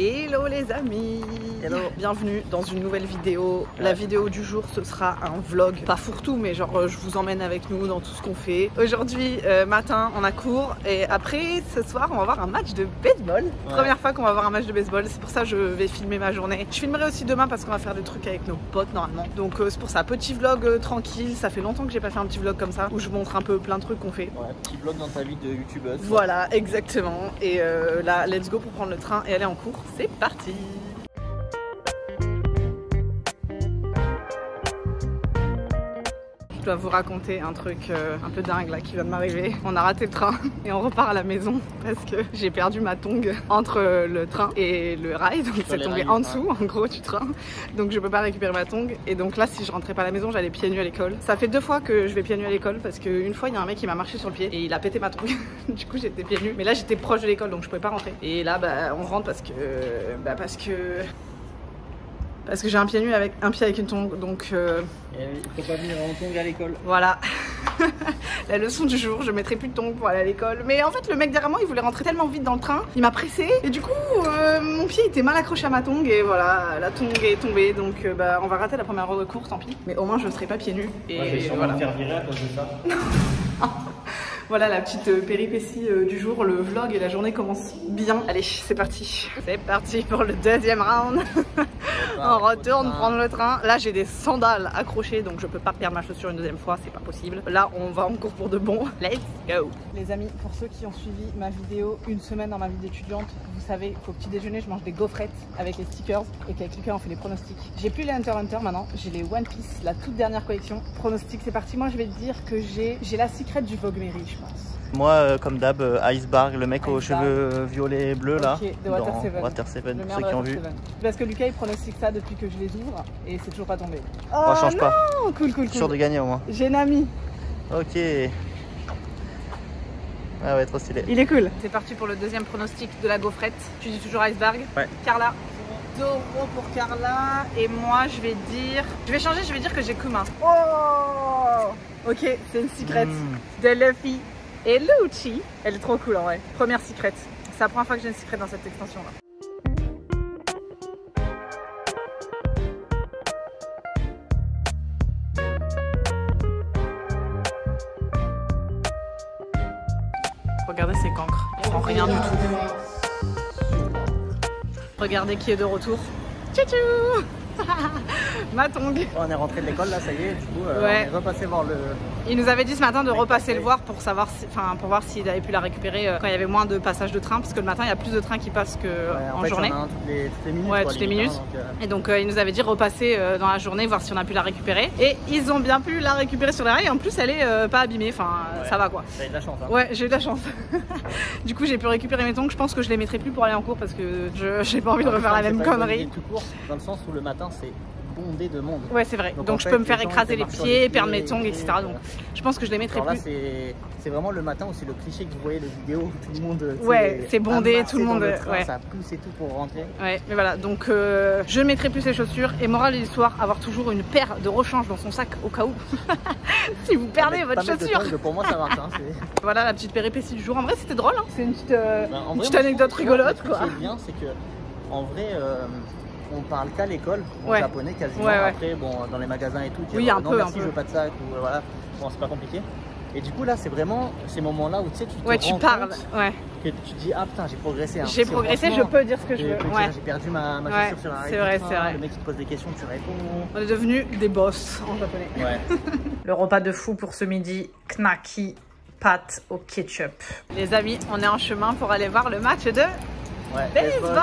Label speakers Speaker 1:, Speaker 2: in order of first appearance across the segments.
Speaker 1: Hello les amis.
Speaker 2: Hello.
Speaker 1: Bienvenue dans une nouvelle vidéo. La vidéo du jour ce sera un vlog, pas fourre-tout mais genre je vous emmène avec nous dans tout ce qu'on fait. Aujourd'hui matin on a cours et après ce soir on va voir un match de baseball. Première fois qu'on va voir un match de baseball, c'est pour ça que je vais filmer ma journée. Je filmerai aussi demain parce qu'on va faire des trucs avec nos potes normalement. Donc c'est pour ça, petit vlog tranquille, ça fait longtemps que j'ai pas fait un petit vlog comme ça où je montre un peu plein de trucs qu'on fait.
Speaker 2: Ouais, petit vlog dans ta vie de youtubeuse.
Speaker 1: Voilà, exactement. Et là, let's go pour prendre le train et aller en cours. C'est parti! Je dois vous raconter un truc un peu dingue là qui vient de m'arriver. On a raté le train et on repart à la maison parce que j'ai perdu ma tongue entre le train et le rail. Donc c'est tombé en dessous en gros du train. Donc je peux pas récupérer ma tongue. Et donc là si je rentrais pas à la maison j'allais pieds nus à l'école. Ça fait 2 fois que je vais pieds nus à l'école parce qu'une fois il y a un mec qui m'a marché sur le pied et il a pété ma tongue. Du coup j'étais pieds nus. Mais là j'étais proche de l'école donc je pouvais pas rentrer. Et là bah, on rentre parce que j'ai un pied nu avec un pied avec une tongue, donc
Speaker 2: il faut pas venir en tongue à l'école.
Speaker 1: Voilà. La leçon du jour, je mettrai plus de tongue pour aller à l'école. Mais en fait le mec derrière moi il voulait rentrer tellement vite dans le train, il m'a pressé et du coup mon pied était mal accroché à ma tongue et voilà, la tongue est tombée. Donc bah, on va rater la première heure de cours, tant pis. Mais au moins je serai pas pieds nus. Et
Speaker 2: ouais, je vais
Speaker 1: voilà.
Speaker 2: me faire virer à cause de ça.
Speaker 1: Voilà la petite péripétie du jour, le vlog et la journée commencent bien. Allez, c'est parti. C'est parti pour le deuxième round. On retourne prendre le train. Là j'ai des sandales accrochées donc je peux pas perdre ma chaussure une deuxième fois, c'est pas possible. Là on va en cours pour de bon. Let's go. Les amis, pour ceux qui ont suivi ma vidéo une semaine dans ma vie d'étudiante, vous savez qu'au petit déjeuner je mange des gaufrettes avec les stickers et qu'avec Lucas on fait les pronostics. J'ai plus les Hunter x Hunter maintenant, j'ai les One Piece, la toute dernière collection. Pronostic, c'est parti. Moi je vais te dire que j'ai la secrète du Vogue Mary, je pense.
Speaker 2: Moi, comme d'hab, Iceberg, le mec aux cheveux violets et bleus là,
Speaker 1: de Water Seven.
Speaker 2: Water Seven,
Speaker 1: pour
Speaker 2: ceux qui ont vu.
Speaker 1: Parce que Lucas il pronostique ça depuis que je les ouvre et c'est toujours pas tombé. Oh,
Speaker 2: Moi, change pas.
Speaker 1: Cool.
Speaker 2: Sûr de gagner au moins.
Speaker 1: J'ai un ami.
Speaker 2: Ok. Ah ouais, trop stylé.
Speaker 1: Il est cool. C'est parti pour le deuxième pronostic de la gaufrette. Tu dis toujours Iceberg.
Speaker 2: Ouais.
Speaker 1: Carla. 2 € pour Carla. Et moi je vais dire... Je vais changer, je vais dire que j'ai Kuma. Oh. Ok, c'est une secret de Luffy et Lucci. Elle est trop cool en vrai. Première secret. C'est la première fois que j'ai une secret dans cette extension là. Regardez ces cancres, ils font rien du tout. Regardez qui est de retour. Tchou-tchou. Ma tongue.
Speaker 2: On est rentré de l'école là, ça y est, du coup on est repassé voir le...
Speaker 1: Il nous avait dit ce matin de repasser le voir pour savoir si, pour voir s'il avait pu la récupérer quand il y avait moins de passages de train, parce que le matin il y a plus de trains qui passent qu'en journée.
Speaker 2: Il y en a un toutes les minutes.
Speaker 1: Ouais, toutes les minutes. Et donc il nous avait dit repasser dans la journée, voir si on a pu la récupérer. Et ils ont bien pu la récupérer sur les rails. Et en plus elle est pas abîmée, ça va quoi.
Speaker 2: T'as eu de la chance hein.
Speaker 1: Ouais, j'ai eu de la chance. Du coup j'ai pu récupérer mes tongs. Je pense que je les mettrai plus pour aller en cours parce que j'ai pas envie de refaire la même connerie.
Speaker 2: Tout court, dans le sens où le matin c'est bondé de monde.
Speaker 1: Ouais c'est vrai, donc je peux me faire écraser les pieds, perdre mes tongs, etc. Donc je pense que je les mettrai plus.
Speaker 2: Là c'est vraiment le matin où c'est le cliché que vous voyez les vidéos où tout le monde...
Speaker 1: Ouais, c'est bondé, tout le monde...
Speaker 2: Train, ça pousse et tout pour rentrer.
Speaker 1: Ouais, mais voilà, donc je mettrai plus les chaussures. Et morale de l'histoire, avoir toujours une paire de rechange dans son sac au cas où. Si vous perdez votre chaussure.
Speaker 2: Pour moi ça marche hein,
Speaker 1: Voilà la petite péripétie du jour. En vrai c'était drôle, hein. C'est une petite anecdote rigolote quoi.
Speaker 2: Ce qui est bien c'est que en vrai on parle qu'à l'école, en japonais quasiment. Après, bon, dans les magasins et tout, tu dis
Speaker 1: un peu,
Speaker 2: merci, je veux pas de sac, ou voilà, bon, c'est pas compliqué. Et du coup, là, c'est vraiment ces moments-là où tu sais, tu
Speaker 1: parles,
Speaker 2: que tu te dis, ah putain, j'ai progressé. Hein.
Speaker 1: J'ai progressé, je peux dire ce que je veux.
Speaker 2: J'ai perdu ma chaussure sur un rail.
Speaker 1: C'est vrai, c'est vrai.
Speaker 2: Le mec qui te pose des questions, tu réponds.
Speaker 1: On est devenus des boss en japonais. Ouais. Le repas de fou pour ce midi, knaki, pâtes au ketchup. Les amis, on est en chemin pour aller voir le match de... baseball.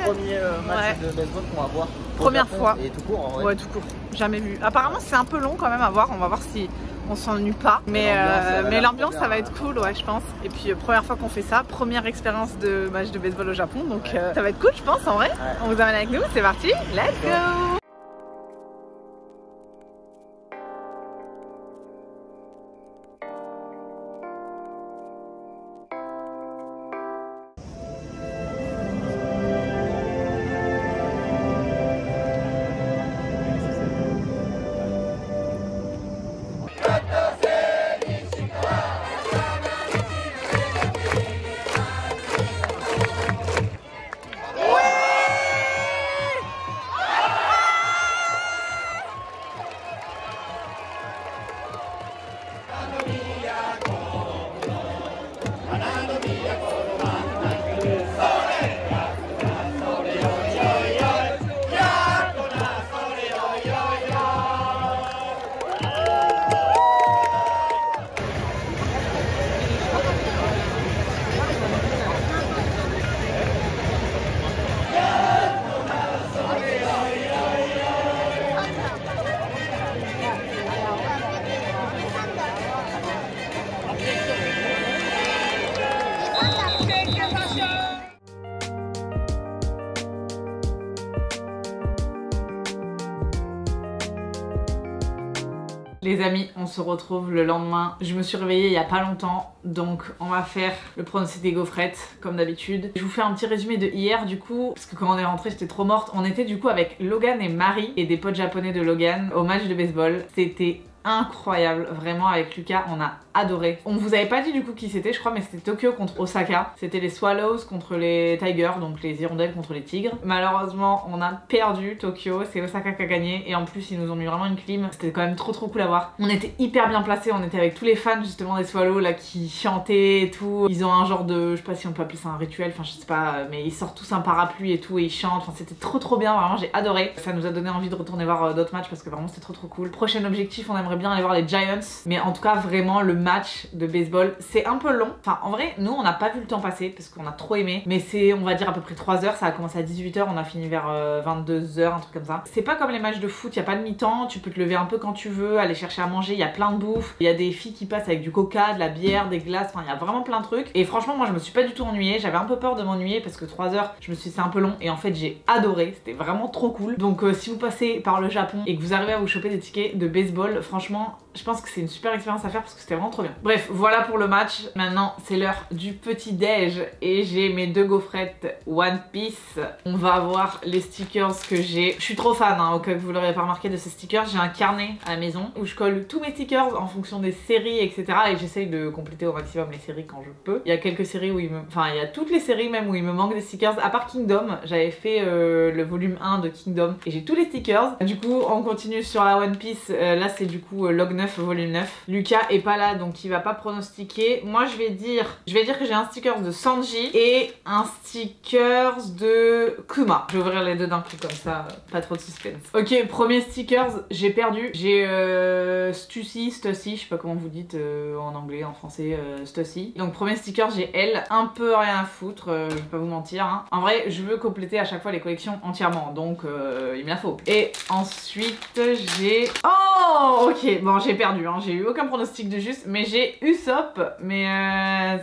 Speaker 2: Premier match de baseball qu'on va voir.
Speaker 1: Première fois.
Speaker 2: Et tout court en vrai.
Speaker 1: Ouais, tout court. Jamais vu. Apparemment, c'est un peu long quand même à voir. On va voir si on s'ennuie pas. Mais l'ambiance, ça va être cool, ouais, je pense. Et puis, première fois qu'on fait ça. Première expérience de match de baseball au Japon. Donc, ça va être cool, je pense, en vrai. On vous amène avec nous. C'est parti. Let's go! Les amis, on se retrouve le lendemain. Je me suis réveillée il y a pas longtemps, donc on va faire le pronostic des gaufrettes comme d'habitude. Je vous fais un petit résumé de hier du coup, parce que quand on est rentré j'étais trop morte. On était du coup avec Logan et Marie et des potes japonais de Logan au match de baseball. C'était incroyable, vraiment. Avec Lucas on a adoré. On vous avait pas dit du coup qui c'était je crois, mais c'était Tokyo contre Osaka. C'était les Swallows contre les Tigers, donc les hirondelles contre les tigres. Malheureusement on a perdu Tokyo, c'est Osaka qui a gagné et en plus ils nous ont mis vraiment une clim. C'était quand même trop cool à voir. On était hyper bien placés, on était avec tous les fans justement des Swallows là qui chantaient et tout. Ils ont un genre de, je sais pas si on peut appeler ça un rituel, enfin je sais pas, mais ils sortent tous un parapluie et tout et ils chantent. Enfin c'était trop bien, vraiment j'ai adoré. Ça nous a donné envie de retourner voir d'autres matchs parce que vraiment c'était trop cool. Prochain objectif, on aimerait bien aller voir les Giants, mais en tout cas vraiment le match de baseball c'est un peu long. Enfin en vrai nous on n'a pas vu le temps passer parce qu'on a trop aimé, mais c'est on va dire à peu près 3 heures. Ça a commencé à 18 h, on a fini vers 22 h, un truc comme ça. C'est pas comme les matchs de foot, il y a pas de mi-temps, tu peux te lever un peu quand tu veux, aller chercher à manger, il y a plein de bouffe, il y a des filles qui passent avec du coca, de la bière, des glaces, enfin il y a vraiment plein de trucs. Et franchement moi je me suis pas du tout ennuyée, j'avais un peu peur de m'ennuyer parce que 3 heures je me suis dit c'est un peu long et en fait j'ai adoré, c'était vraiment trop cool. Donc si vous passez par le Japon et que vous arrivez à vous choper des tickets de baseball, franchement je pense que c'est une super expérience à faire parce que c'était vraiment trop bien. Bref, voilà pour le match. Maintenant, c'est l'heure du petit déj et j'ai mes 2 gaufrettes One Piece. On va voir les stickers que j'ai. Je suis trop fan, hein, au cas que vous l'aurez pas remarqué, de ces stickers. J'ai un carnet à la maison où je colle tous mes stickers en fonction des séries, etc. Et j'essaye de compléter au maximum les séries quand je peux. Il y a quelques séries où il me... Enfin, il y a toutes les séries même où il me manque des stickers. À part Kingdom, j'avais fait le volume 1 de Kingdom et j'ai tous les stickers. Du coup, on continue sur la One Piece. Là, c'est du coup Log 9, volume 9. Lucas est pas là, donc il va pas pronostiquer. Moi, je vais dire que j'ai un sticker de Sanji et un sticker de Kuma. Je vais ouvrir les deux d'un coup comme ça, pas trop de suspense. Ok, premier stickers, j'ai perdu. J'ai Stussy, je sais pas comment vous dites en anglais, en français, Stussy. Donc premier sticker, j'ai elle. Un peu rien à foutre, je vais pas vous mentir. Hein. En vrai, je veux compléter à chaque fois les collections entièrement, donc il me la faut. Et ensuite, j'ai... Oh, ok, bon, j'ai perdu, hein. J'ai eu aucun pronostic de juste, mais j'ai Usopp, mais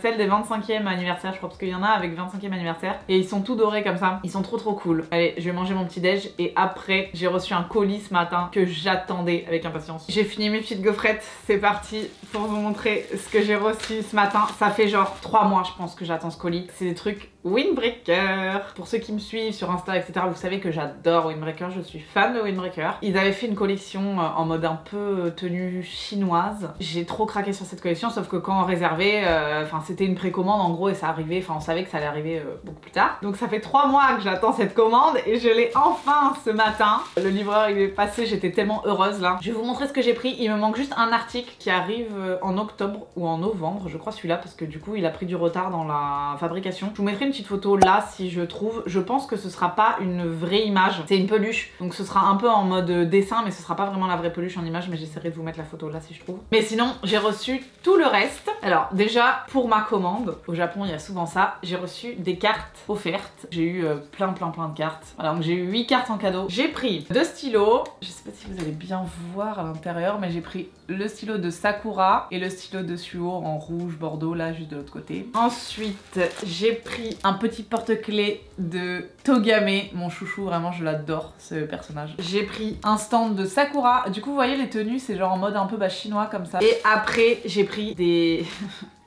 Speaker 1: celle des 25e anniversaire, je crois, parce qu'il y en a avec 25e anniversaire, et ils sont tout dorés comme ça, ils sont trop cool. Allez, je vais manger mon petit déj, et après, j'ai reçu un colis ce matin que j'attendais avec impatience. J'ai fini mes petites gaufrettes, c'est parti pour vous montrer ce que j'ai reçu ce matin. Ça fait genre 3 mois, je pense, que j'attends ce colis. C'est des trucs Windbreaker. Pour ceux qui me suivent sur Insta, etc., vous savez que j'adore Windbreaker, je suis fan de Windbreaker. Ils avaient fait une collection en mode un peu tenue chinoise. J'ai trop craqué sur cette collection, sauf que quand on réservait, enfin c'était une précommande en gros et ça arrivait, enfin on savait que ça allait arriver beaucoup plus tard. Donc ça fait 3 mois que j'attends cette commande et je l'ai enfin ce matin. Le livreur il est passé, j'étais tellement heureuse là. Je vais vous montrer ce que j'ai pris. Il me manque juste un article qui arrive en octobre ou en novembre, je crois celui-là, parce que du coup il a pris du retard dans la fabrication. Je vous mettrai une petite photo là si je trouve. Je pense que ce sera pas une vraie image, c'est une peluche, donc ce sera un peu en mode dessin, mais ce sera pas vraiment la vraie peluche en image, mais j'essaierai de vous mettre la photo là si je trouve. Mais sinon j'ai reçu tout le reste. Alors déjà pour ma commande, au Japon il y a souvent ça, j'ai reçu des cartes offertes. J'ai eu plein de cartes. Voilà, donc j'ai eu 8 cartes en cadeau. J'ai pris 2 stylos, je sais pas si vous allez bien voir à l'intérieur, mais j'ai pris le stylo de Sakura et le stylo de Suo en rouge bordeaux là juste de l'autre côté. Ensuite j'ai pris un petit porte-clés de Togame, mon chouchou, vraiment je l'adore ce personnage. J'ai pris un stand de Sakura. Du coup vous voyez les tenues c'est genre en mode un peu chinois comme ça. Et après j'ai pris des...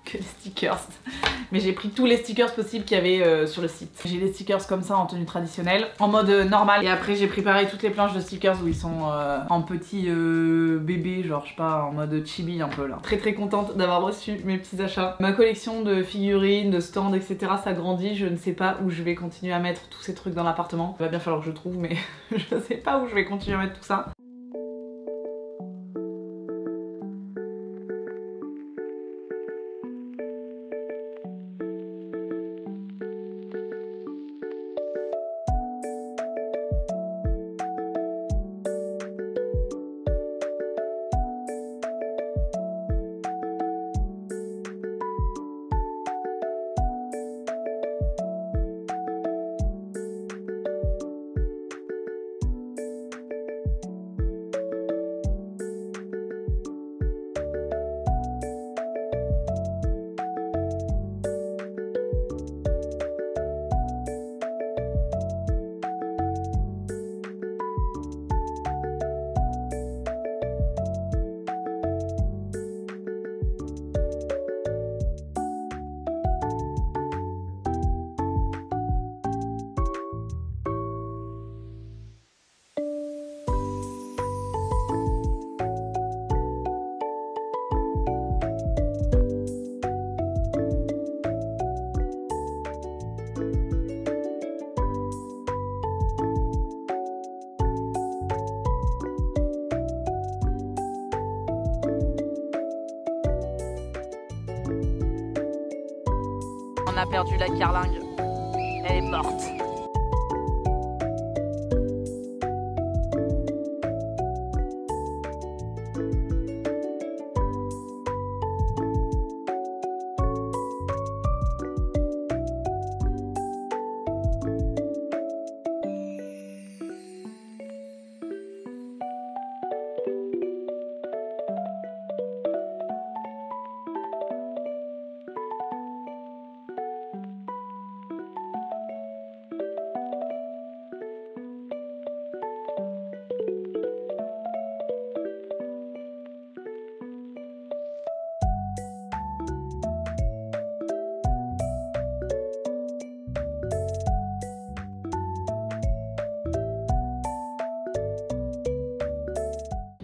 Speaker 1: que des stickers. Mais j'ai pris tous les stickers possibles qu'il y avait sur le site. J'ai des stickers comme ça en tenue traditionnelle, en mode normal. Et après j'ai pris pareil toutes les planches de stickers où ils sont en petit bébé, genre je sais pas, en mode chibi un peu là. Très contente d'avoir reçu mes petits achats. Ma collection de figurines, de stands, etc. ça grandit. Je ne sais pas où je vais continuer à mettre tous ces trucs dans l'appartement. Il va bien falloir que je trouve, mais je sais pas où je vais continuer à mettre tout ça. On a perdu la carlingue. Elle est morte.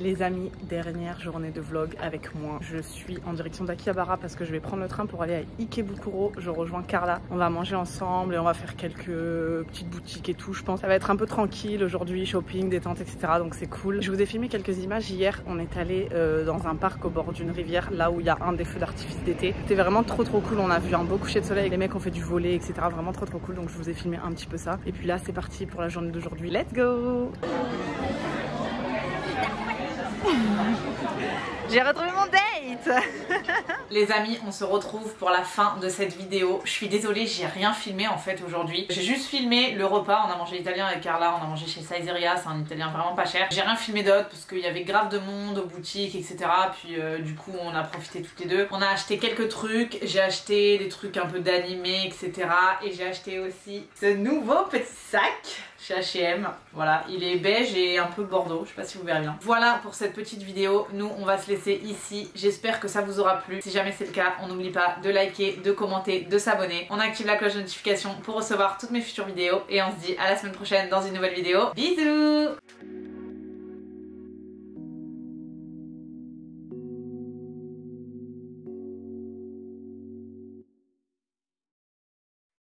Speaker 1: Les amis, dernière journée de vlog avec moi. Je suis en direction d'Akihabara parce que je vais prendre le train pour aller à Ikebukuro. Je rejoins Carla. On va manger ensemble et on va faire quelques petites boutiques et tout, je pense. Ça va être un peu tranquille aujourd'hui, shopping, détente, etc. Donc c'est cool. Je vous ai filmé quelques images hier. On est allé dans un parc au bord d'une rivière, là où il y a un des feux d'artifice d'été. C'était vraiment trop cool. On a vu un beau coucher de soleil. Les mecs ont fait du volley, etc. Vraiment trop cool. Donc je vous ai filmé un petit peu ça. Et puis là, c'est parti pour la journée d'aujourd'hui. Let's go! J'ai retrouvé mon date. Les amis, on se retrouve pour la fin de cette vidéo. Je suis désolée, j'ai rien filmé en fait aujourd'hui. J'ai juste filmé le repas. On a mangé italien avec Carla, on a mangé chez Saizeriya, c'est un italien vraiment pas cher. J'ai rien filmé d'autre parce qu'il y avait grave de monde aux boutiques, etc. Puis du coup on a profité toutes les deux. On a acheté quelques trucs, j'ai acheté des trucs un peu d'animé, etc. Et j'ai acheté aussi ce nouveau petit sac chez H&M. Voilà, il est beige et un peu bordeaux, je sais pas si vous verrez bien. Voilà pour cette petite vidéo, nous on va se laisser ici. J'espère que ça vous aura plu. Si jamais c'est le cas, on n'oublie pas de liker, de commenter, de s'abonner. On active la cloche de notification pour recevoir toutes mes futures vidéos et on se dit à la semaine prochaine dans une nouvelle vidéo. Bisous!